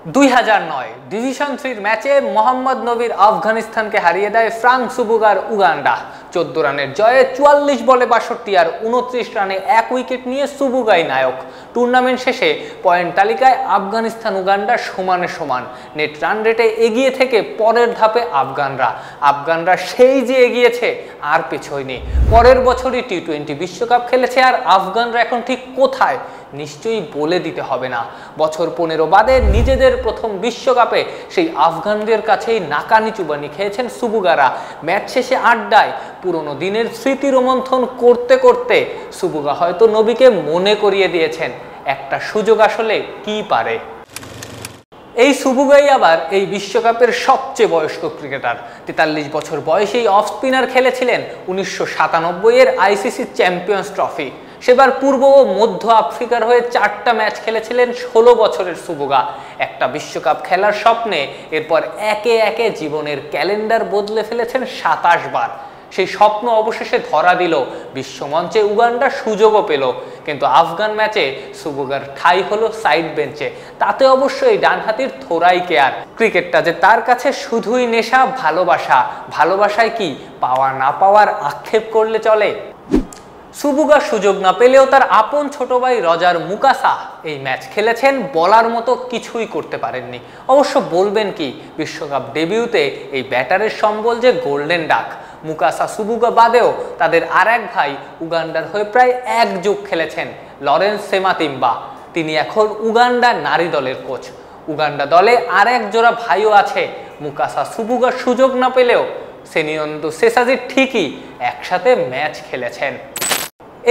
2009 division 3 ম্যাচে মোহাম্মদ নবীর আফগানিস্তানকে হারিয়ে দেয় ফ্রাঙ্ক সুবুগার উগান্ডা। 14 রানের জয়ে 44 বলে 62 আর 29 রানে 1 উইকেট নিয়ে সুবুগাই নায়ক। টুর্নামেন্ট শেষে পয়েন্ট তালিকায় আফগানিস্তান উগান্ডা সমানে সমান। নেট রান রেটে এগিয়ে থেকে পরের ধাপে আফগানরা সেই যে এগিয়েছে আর পেছোয়নি। পরের বছরই টি-20 বিশ্বকাপ খেলেছে আর আফগানরা এখন ঠিক কোথায় নিশ্চয়ই বলে দিতে হবে না। বছর 15 বাদে নিজেদের প্রথম বিশ্বকাপে সেই আফগানদের কাছেই নাকানি চুবানি খেয়েছেন সুবুগারা। ম্যাচ শেষে আড্ডায় পুরনো দিনের স্মৃতি রোমন্থন করতে করতে সুবুগা হয়তো নবীকে মনে করিয়ে দিয়েছেন একটা সুযোগ আসলে কি পারে। এই সুবুগাই আবার এই বিশ্বকাপের সবচেয়ে বয়স্ক ক্রিকেটার। 43 বছর বয়সেই অফ স্পিনার খেলেছিলেন 1997 এর আইসিসি চ্যাম্পিয়ন্স ট্রফি। সেবার পূর্ব ও মধ্য আফ্রিকার হয়ে 4টা ম্যাচ খেলেছিলেন 16 বছরের সুবুগা। একটা বিশ্বকাপ খেলার স্বপ্নে এরপর একে একে জীবনের ক্যালেন্ডার বদলে ফেলেছেন 27 বার। সেই স্বপ্ন অবশেষে ধরা দিল, বিশ্বমঞ্চে উগান্ডা সুযোগও পেল, কিন্তু আফগান ম্যাচে সুবুগার ঠাঁই হলো সাইড বেঞ্চে। তাতে অবশ্যই ডানহাতির থোড়াই কেয়ার। ক্রিকেটটা যে তার কাছে শুধুই নেশা, ভালোবাসায় কি পাওয়া না পাওয়ার আক্ষেপ করলে চলে? সুবুগা সুযোগ না পেলেও তার আপন ছোট ভাই রজার মুকাসা এই ম্যাচ খেলেছেন, বলার মতো কিছুই করতে পারেননি। অবশ্য বলবেন কি, বিশ্বকাপ ডেবিউতে এই ব্যাটারের সম্বল যে গোল্ডেন ডাক। মুকাসা সুবুগা বাদেও তাদের আর এক ভাই উগান্ডার হয়ে প্রায় 1 যুগ খেলেছেন, লরেন্স সেমাতিম্বা। তিনি এখন উগান্ডা নারী দলের কোচ। উগান্ডা দলে আর এক জোড়া ভাইও আছে। মুকাসা সুবুগা সুযোগ না পেলেও সেনিয়ন্দু সেসাজি ঠিকই একসাথে ম্যাচ খেলেছেন।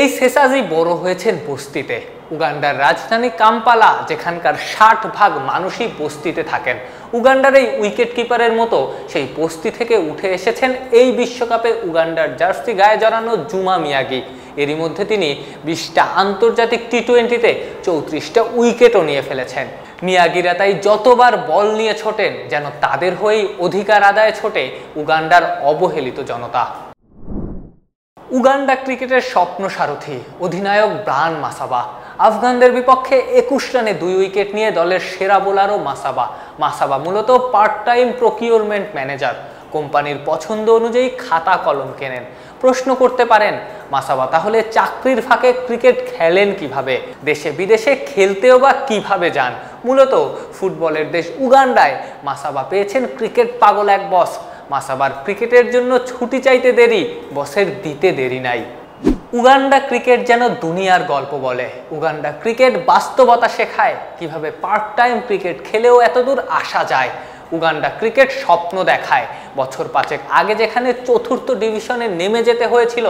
এই সেসাজি বড় হয়েছেন বস্তিতে। উগান্ডার রাজধানী কাম্পালা, যেখানকার 60% মানুষই বস্তিতে থাকেন। উগান্ডার এই উইকেট কিপারের মতো সেই বস্তি থেকে উঠে এসেছেন এই বিশ্বকাপে উগান্ডার জার্সি গায়ে জড়ানো জুমা মিয়াগি। এরই মধ্যে তিনি 20টা আন্তর্জাতিক টি-20তে 34টা উইকেটও নিয়ে ফেলেছেন। মিয়াগিরা তাই যতবার বল নিয়ে ছোটেন যেন তাদের হয়েই অধিকার আদায় ছোটে উগান্ডার অবহেলিত জনতা। উগান্ডা ক্রিকেটের স্বপ্ন সারথি অধিনায়ক ব্রায়ান মাসাবা। আফগানদের বিপক্ষে 21 রানে 2 উইকেট নিয়ে দলের সেরা বোলারও মাসাবা মূলত পার্ট টাইম প্রকিউরমেন্ট ম্যানেজার। কোম্পানির পছন্দ অনুযায়ী খাতা কলম কেনেন। প্রশ্ন করতে পারেন, মাসাবা তাহলে চাকরির ফাঁকে ক্রিকেট খেলেন কিভাবে? দেশে বিদেশে খেলতেও বা কিভাবে যান? মূলত ফুটবলের দেশ উগান্ডায় মাসাবা পেয়েছেন ক্রিকেট পাগল এক বস। মাসাবার ক্রিকেটের জন্য ছুটি চাইতে দেরি, বসের দিতে দেরি নাই। উগান্ডা ক্রিকেট যেন দুনিয়ার গল্প বলে। উগান্ডা ক্রিকেট বাস্তবতা শেখায় কিভাবে পার্ট টাইম ক্রিকেট খেলেও এতদূর আসা যায়। উগান্ডা ক্রিকেট স্বপ্ন দেখায় বছর 5 আগে যেখানে 4র্থ ডিভিশনে নেমে যেতে হয়েছিল,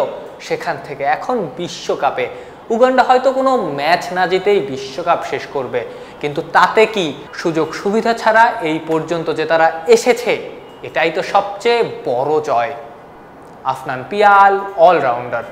সেখান থেকে এখন বিশ্বকাপে। উগান্ডা হয়তো কোনো ম্যাচ না জিতেই বিশ্বকাপ শেষ করবে, কিন্তু তাতে কি? সুযোগ সুবিধা ছাড়া এই পর্যন্ত যে তারা এসেছে, এটাই তো সবচেয়ে বড় জয়। আফনান পিয়াল, অলরাউন্ডার।